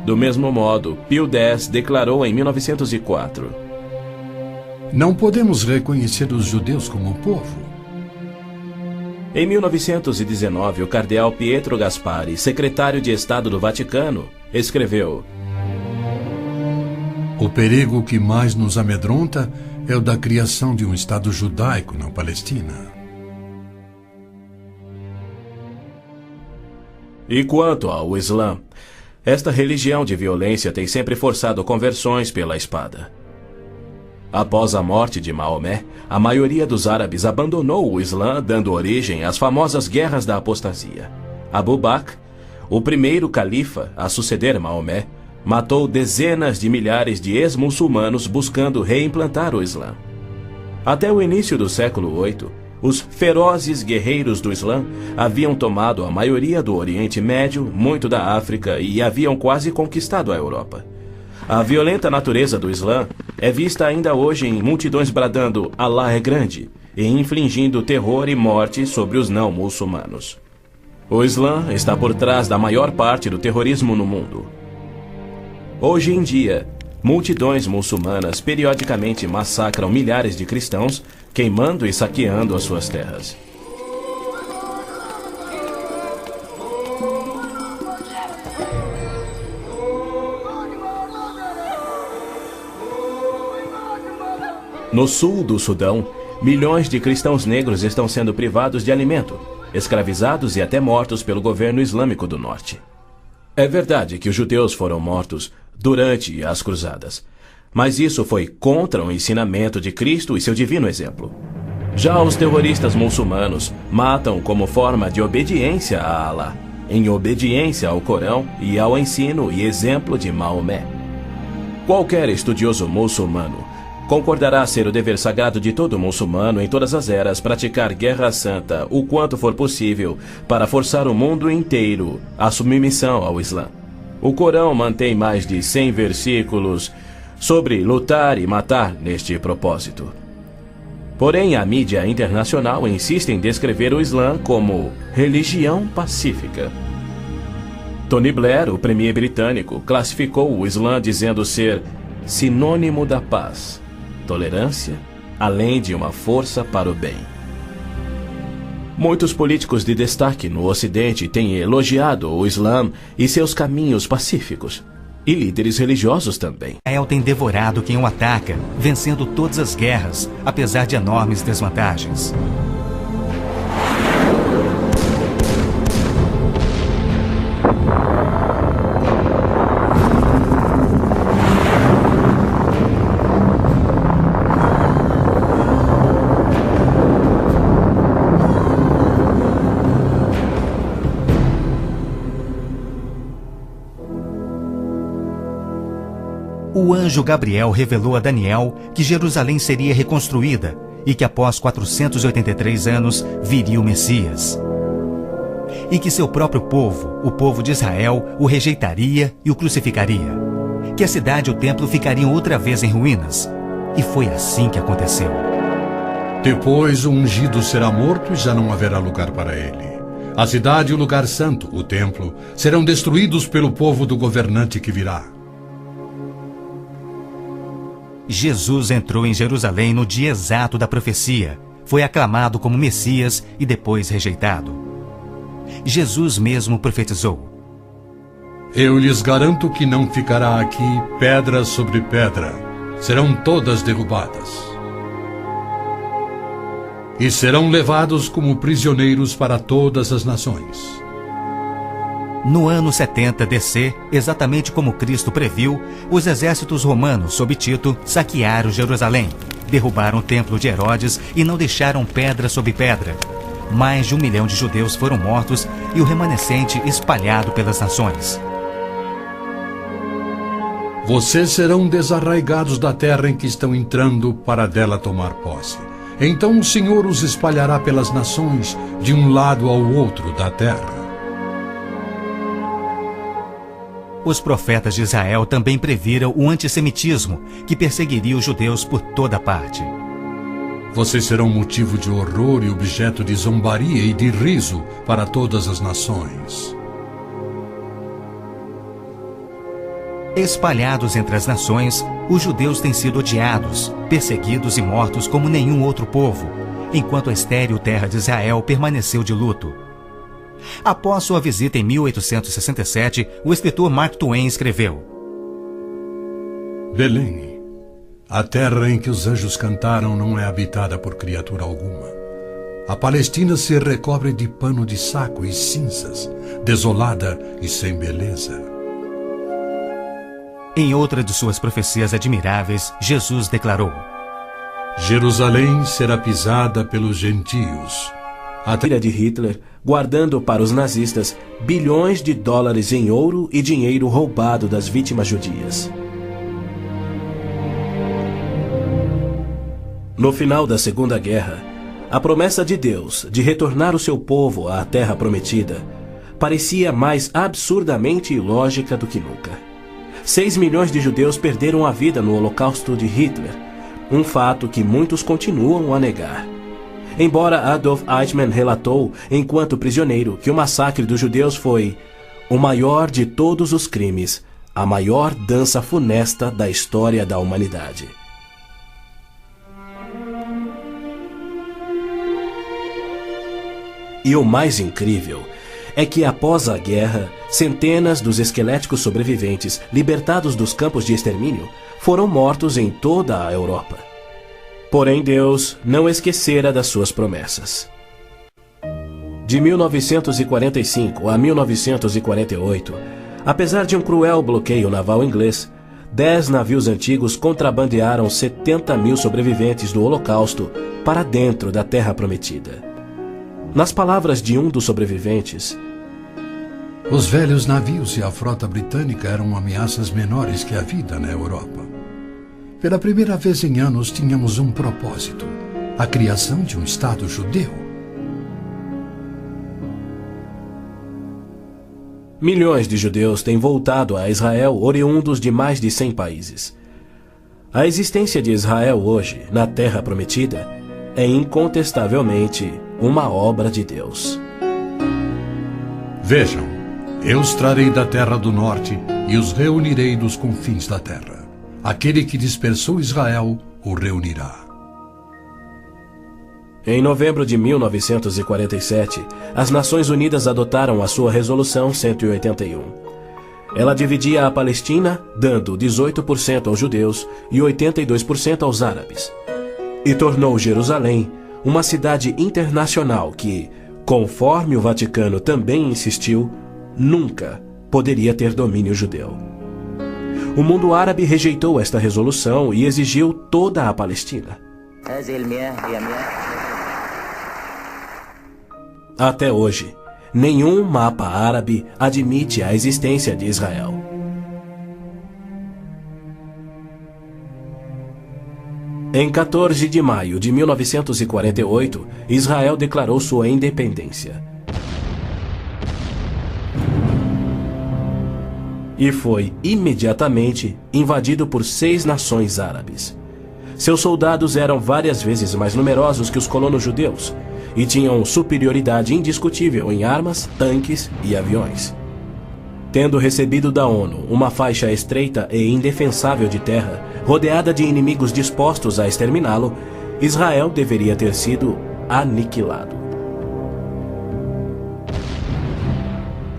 [SPEAKER 3] Do mesmo modo, Pio X declarou em 1904:
[SPEAKER 2] Não podemos reconhecer os judeus como povo.
[SPEAKER 3] Em 1919, o cardeal Pietro Gasparri, secretário de Estado do Vaticano, escreveu:
[SPEAKER 2] O perigo que mais nos amedronta é o da criação de um Estado judaico na Palestina.
[SPEAKER 3] E quanto ao Islã, esta religião de violência tem sempre forçado conversões pela espada. Após a morte de Maomé, a maioria dos árabes abandonou o Islã, dando origem às famosas Guerras da Apostasia. Abu Bakr, o primeiro califa a suceder Maomé, matou dezenas de milhares de ex-muçulmanos buscando reimplantar o Islã. Até o início do século VIII, os ferozes guerreiros do Islã haviam tomado a maioria do Oriente Médio, muito da África e haviam quase conquistado a Europa. A violenta natureza do Islã é vista ainda hoje em multidões bradando "Allah é grande" e infligindo terror e morte sobre os não-muçulmanos. O Islã está por trás da maior parte do terrorismo no mundo. Hoje em dia, multidões muçulmanas periodicamente massacram milhares de cristãos, queimando e saqueando as suas terras. No sul do Sudão, milhões de cristãos negros estão sendo privados de alimento, escravizados e até mortos pelo governo islâmico do norte. É verdade que os judeus foram mortos durante as cruzadas, mas isso foi contra o ensinamento de Cristo e seu divino exemplo. Já os terroristas muçulmanos matam como forma de obediência a Allah, em obediência ao Corão e ao ensino e exemplo de Maomé. Qualquer estudioso muçulmano concordará ser o dever sagrado de todo muçulmano em todas as eras praticar guerra santa o quanto for possível para forçar o mundo inteiro à submissão ao Islã. O Corão mantém mais de 100 versículos sobre lutar e matar neste propósito. Porém, a mídia internacional insiste em descrever o Islã como religião pacífica. Tony Blair, o premier britânico, classificou o Islã dizendo ser sinônimo da paz, tolerância, além de uma força para o bem. Muitos políticos de destaque no Ocidente têm elogiado o Islã e seus caminhos pacíficos, e líderes religiosos também.
[SPEAKER 1] Israel tem devorado quem o ataca, vencendo todas as guerras, apesar de enormes desvantagens. O anjo Gabriel revelou a Daniel que Jerusalém seria reconstruída e que após 483 anos viria o Messias. E que seu próprio povo, o povo de Israel, o rejeitaria e o crucificaria. Que a cidade e o templo ficariam outra vez em ruínas. E foi assim que aconteceu.
[SPEAKER 2] Depois o ungido será morto e já não haverá lugar para ele. A cidade e o lugar santo, o templo, serão destruídos pelo povo do governante que virá.
[SPEAKER 1] Jesus entrou em Jerusalém no dia exato da profecia. Foi aclamado como Messias e depois rejeitado. Jesus mesmo profetizou:
[SPEAKER 2] Eu lhes garanto que não ficará aqui pedra sobre pedra, serão todas derrubadas. E serão levados como prisioneiros para todas as nações.
[SPEAKER 1] No ano 70 DC, exatamente como Cristo previu, os exércitos romanos sob Tito saquearam Jerusalém, derrubaram o templo de Herodes e não deixaram pedra sobre pedra. Mais de 1 milhão de judeus foram mortos e o remanescente espalhado pelas nações.
[SPEAKER 2] Vocês serão desarraigados da terra em que estão entrando para dela tomar posse. Então o Senhor os espalhará pelas nações, de um lado ao outro da terra.
[SPEAKER 1] Os profetas de Israel também previram o antissemitismo, que perseguiria os judeus por toda parte.
[SPEAKER 2] Vocês serão motivo de horror e objeto de zombaria e de riso para todas as nações.
[SPEAKER 1] Espalhados entre as nações, os judeus têm sido odiados, perseguidos e mortos como nenhum outro povo, enquanto a estéril terra de Israel permaneceu de luto. Após sua visita em 1867, o escritor Mark Twain escreveu:
[SPEAKER 2] Belém, a terra em que os anjos cantaram não é habitada por criatura alguma. A Palestina se recobre de pano de saco e cinzas, desolada e sem beleza.
[SPEAKER 1] Em outra de suas profecias admiráveis, Jesus declarou:
[SPEAKER 2] Jerusalém será pisada pelos gentios.
[SPEAKER 3] A filha de Hitler, guardando para os nazistas bilhões de dólares em ouro e dinheiro roubado das vítimas judias. No final da Segunda Guerra, a promessa de Deus de retornar o seu povo à Terra Prometida parecia mais absurdamente ilógica do que nunca. 6 milhões de judeus perderam a vida no Holocausto de Hitler, um fato que muitos continuam a negar. Embora Adolf Eichmann relatou, enquanto prisioneiro, que o massacre dos judeus foi o maior de todos os crimes, a maior dança funesta da história da humanidade. E o mais incrível é que, após a guerra, centenas dos esqueléticos sobreviventes, libertados dos campos de extermínio, foram mortos em toda a Europa. Porém, Deus não esquecera das suas promessas. De 1945 a 1948, apesar de um cruel bloqueio naval inglês, 10 navios antigos contrabandearam 70 mil sobreviventes do Holocausto para dentro da Terra Prometida. Nas palavras de um dos sobreviventes:
[SPEAKER 2] os velhos navios e a frota britânica eram ameaças menores que a vida na Europa. Pela primeira vez em anos tínhamos um propósito: a criação de um Estado judeu.
[SPEAKER 3] Milhões de judeus têm voltado a Israel, oriundos de mais de 100 países. A existência de Israel hoje, na Terra Prometida, é incontestavelmente uma obra de Deus.
[SPEAKER 2] Vejam, eu os trarei da terra do norte e os reunirei dos confins da terra. Aquele que dispersou Israel o reunirá.
[SPEAKER 3] Em novembro de 1947, as Nações Unidas adotaram a sua Resolução 181. Ela dividia a Palestina, dando 18% aos judeus e 82% aos árabes, e tornou Jerusalém uma cidade internacional que, conforme o Vaticano também insistiu, nunca poderia ter domínio judeu. O mundo árabe rejeitou esta resolução e exigiu toda a Palestina. Até hoje, nenhum mapa árabe admite a existência de Israel. Em 14 de maio de 1948, Israel declarou sua independência. E foi imediatamente invadido por 6 nações árabes. Seus soldados eram várias vezes mais numerosos que os colonos judeus e tinham superioridade indiscutível em armas, tanques e aviões. Tendo recebido da ONU uma faixa estreita e indefensável de terra, rodeada de inimigos dispostos a exterminá-lo, Israel deveria ter sido aniquilado.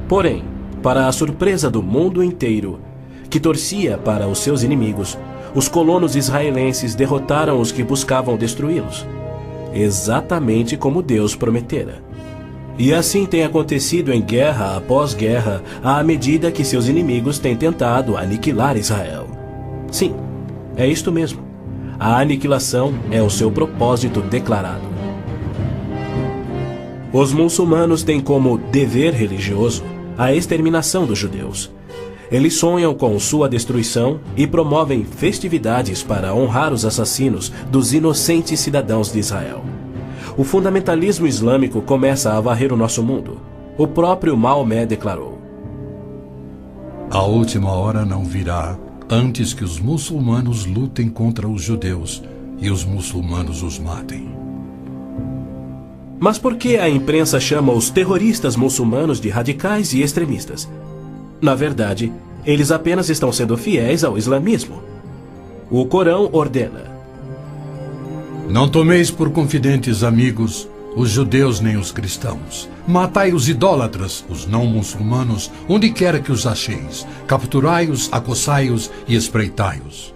[SPEAKER 3] Porém, para a surpresa do mundo inteiro, que torcia para os seus inimigos, os colonos israelenses derrotaram os que buscavam destruí-los, exatamente como Deus prometera. E assim tem acontecido em guerra após guerra, à medida que seus inimigos têm tentado aniquilar Israel. Sim, é isto mesmo. A aniquilação é o seu propósito declarado. Os muçulmanos têm como dever religioso a exterminação dos judeus. Eles sonham com sua destruição e promovem festividades para honrar os assassinos dos inocentes cidadãos de Israel. O fundamentalismo islâmico começa a varrer o nosso mundo. O próprio Maomé declarou:
[SPEAKER 2] A última hora não virá antes que os muçulmanos lutem contra os judeus e os muçulmanos os matem.
[SPEAKER 3] Mas por que a imprensa chama os terroristas muçulmanos de radicais e extremistas? Na verdade, eles apenas estão sendo fiéis ao islamismo. O Corão ordena:
[SPEAKER 2] Não tomeis por confidentes amigos os judeus nem os cristãos. Matai os idólatras, os não muçulmanos, onde quer que os acheis. Capturai-os, acossai-os e espreitai-os.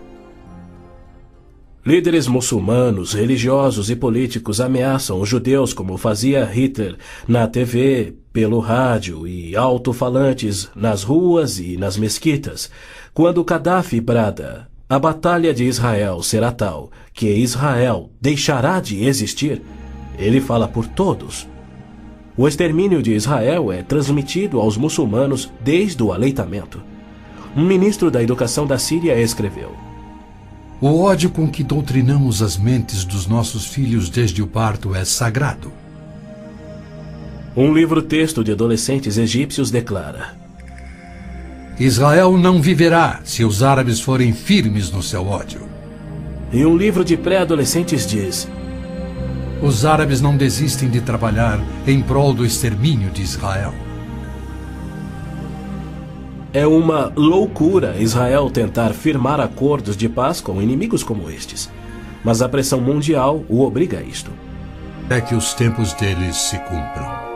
[SPEAKER 3] Líderes muçulmanos, religiosos e políticos ameaçam os judeus como fazia Hitler na TV, pelo rádio e alto-falantes nas ruas e nas mesquitas. Quando Gaddafi brada: a batalha de Israel será tal que Israel deixará de existir, ele fala por todos. O extermínio de Israel é transmitido aos muçulmanos desde o aleitamento. Um ministro da educação da Síria escreveu:
[SPEAKER 2] O ódio com que doutrinamos as mentes dos nossos filhos desde o parto é sagrado.
[SPEAKER 3] Um livro-texto de adolescentes egípcios declara:
[SPEAKER 2] Israel não viverá se os árabes forem firmes no seu ódio.
[SPEAKER 3] E um livro de pré-adolescentes diz:
[SPEAKER 2] Os árabes não desistem de trabalhar em prol do extermínio de Israel.
[SPEAKER 3] É uma loucura Israel tentar firmar acordos de paz com inimigos como estes. Mas a pressão mundial o obriga a isto.
[SPEAKER 2] É que os tempos deles se cumpram.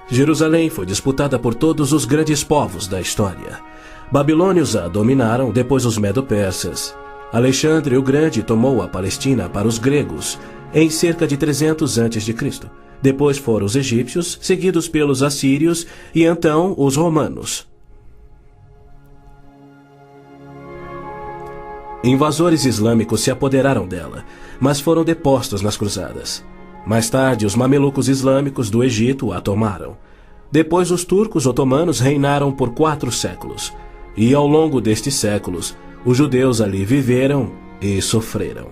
[SPEAKER 3] Jerusalém foi disputada por todos os grandes povos da história. Babilônios a dominaram, depois os medo-persas. Alexandre o Grande tomou a Palestina para os gregos em cerca de 300 a.C. Depois foram os egípcios, seguidos pelos assírios e então os romanos. Invasores islâmicos se apoderaram dela, mas foram depostos nas cruzadas. Mais tarde, os mamelucos islâmicos do Egito a tomaram. Depois, os turcos otomanos reinaram por 4 séculos. E ao longo destes séculos, os judeus ali viveram e sofreram.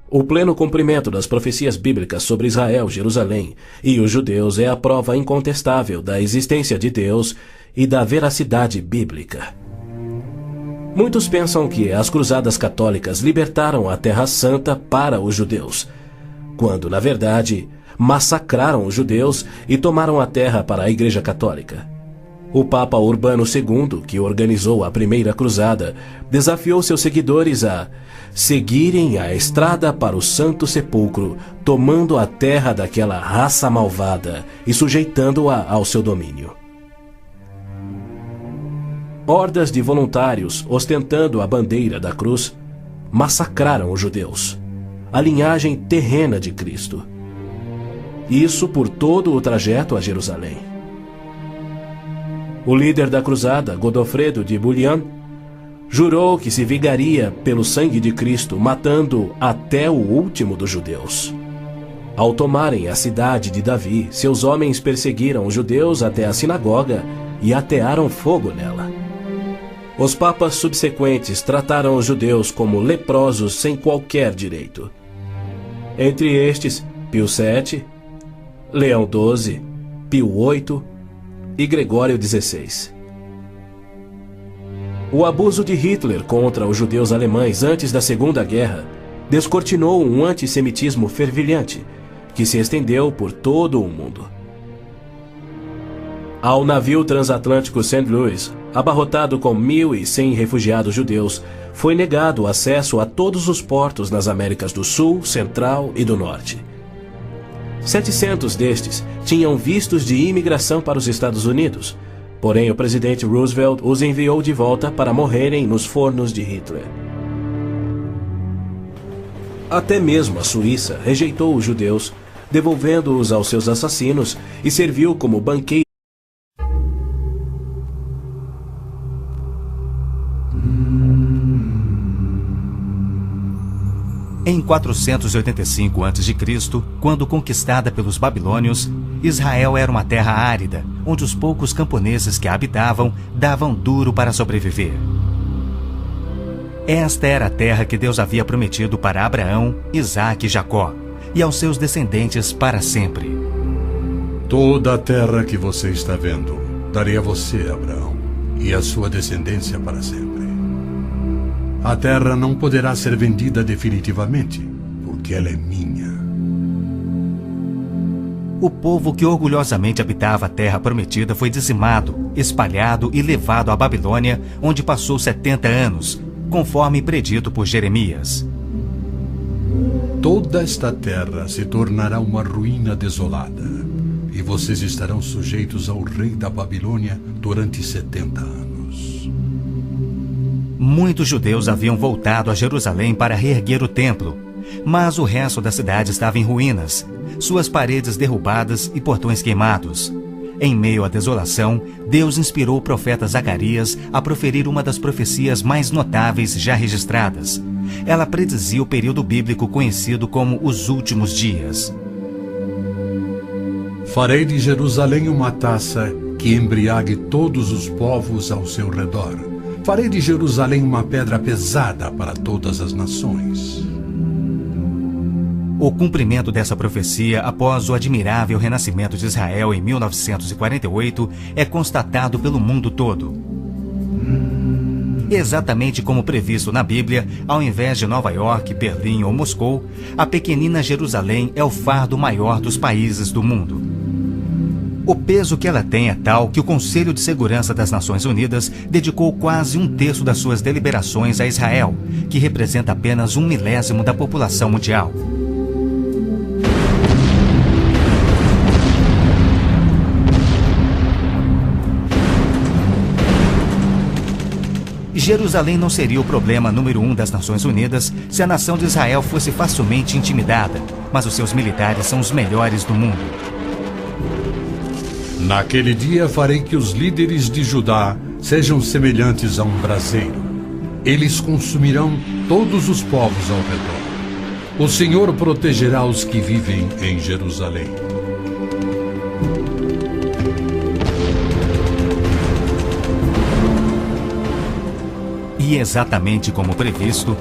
[SPEAKER 3] O pleno cumprimento das profecias bíblicas sobre Israel, Jerusalém e os judeus é a prova incontestável da existência de Deus e da veracidade bíblica. Muitos pensam que as cruzadas católicas libertaram a Terra Santa para os judeus, quando, na verdade, massacraram os judeus e tomaram a terra para a Igreja Católica. O Papa Urbano II, que organizou a primeira cruzada, desafiou seus seguidores a seguirem a estrada para o Santo Sepulcro, tomando a terra daquela raça malvada e sujeitando-a ao seu domínio. Hordas de voluntários, ostentando a bandeira da cruz, massacraram os judeus, a linhagem terrena de Cristo. Isso por todo o trajeto a Jerusalém. O líder da cruzada, Godofredo de Bouillon, jurou que se vingaria pelo sangue de Cristo, matando até o último dos judeus. Ao tomarem a cidade de Davi, seus homens perseguiram os judeus até a sinagoga e atearam fogo nela. Os papas subsequentes trataram os judeus como leprosos sem qualquer direito. Entre estes, Pio VII, Leão XII, Pio VIII e Gregório XVI. O abuso de Hitler contra os judeus alemães antes da Segunda Guerra descortinou um antissemitismo fervilhante que se estendeu por todo o mundo. Ao navio transatlântico St. Louis, abarrotado com 1.100 refugiados judeus, foi negado acesso a todos os portos nas Américas do Sul, Central e do Norte. 700 destes tinham vistos de imigração para os Estados Unidos, Porém, o presidente Roosevelt os enviou de volta para morrerem nos fornos de Hitler. Até mesmo a Suíça rejeitou os judeus, devolvendo-os aos seus assassinos, e serviu como banqueiro.
[SPEAKER 1] Em 485 a.C., quando conquistada pelos babilônios, Israel era uma terra árida, onde os poucos camponeses que a habitavam davam duro para sobreviver. Esta era a terra que Deus havia prometido para Abraão, Isaque e Jacó, e aos seus descendentes para sempre.
[SPEAKER 2] Toda a terra que você está vendo, darei a você, Abraão, e a sua descendência para sempre. A terra não poderá ser vendida definitivamente, porque ela é minha.
[SPEAKER 1] O povo que orgulhosamente habitava a terra prometida foi dizimado, espalhado e levado à Babilônia, onde passou 70 anos, conforme predito por Jeremias.
[SPEAKER 2] Toda esta terra se tornará uma ruína desolada, e vocês estarão sujeitos ao rei da Babilônia durante 70 anos.
[SPEAKER 1] Muitos judeus haviam voltado a Jerusalém para reerguer o templo, mas o resto da cidade estava em ruínas, suas paredes derrubadas e portões queimados. Em meio à desolação, Deus inspirou o profeta Zacarias a proferir uma das profecias mais notáveis já registradas. Ela predizia o período bíblico conhecido como os últimos dias.
[SPEAKER 2] Farei de Jerusalém uma taça que embriague todos os povos ao seu redor. Farei de Jerusalém uma pedra pesada para todas as nações.
[SPEAKER 1] O cumprimento dessa profecia após o admirável renascimento de Israel em 1948 é constatado pelo mundo todo. Exatamente como previsto na Bíblia, ao invés de Nova York, Berlim ou Moscou, a pequenina Jerusalém é o fardo maior dos países do mundo. O peso que ela tem é tal que o Conselho de Segurança das Nações Unidas dedicou quase 1/3 das suas deliberações a Israel, que representa apenas 1/1000 da população mundial. Jerusalém não seria o problema número 1 das Nações Unidas se a nação de Israel fosse facilmente intimidada, mas os seus militares são os melhores do mundo.
[SPEAKER 2] Naquele dia farei que os líderes de Judá sejam semelhantes a um braseiro. Eles consumirão todos os povos ao redor. O Senhor protegerá os que vivem em Jerusalém.
[SPEAKER 1] E exatamente como previsto,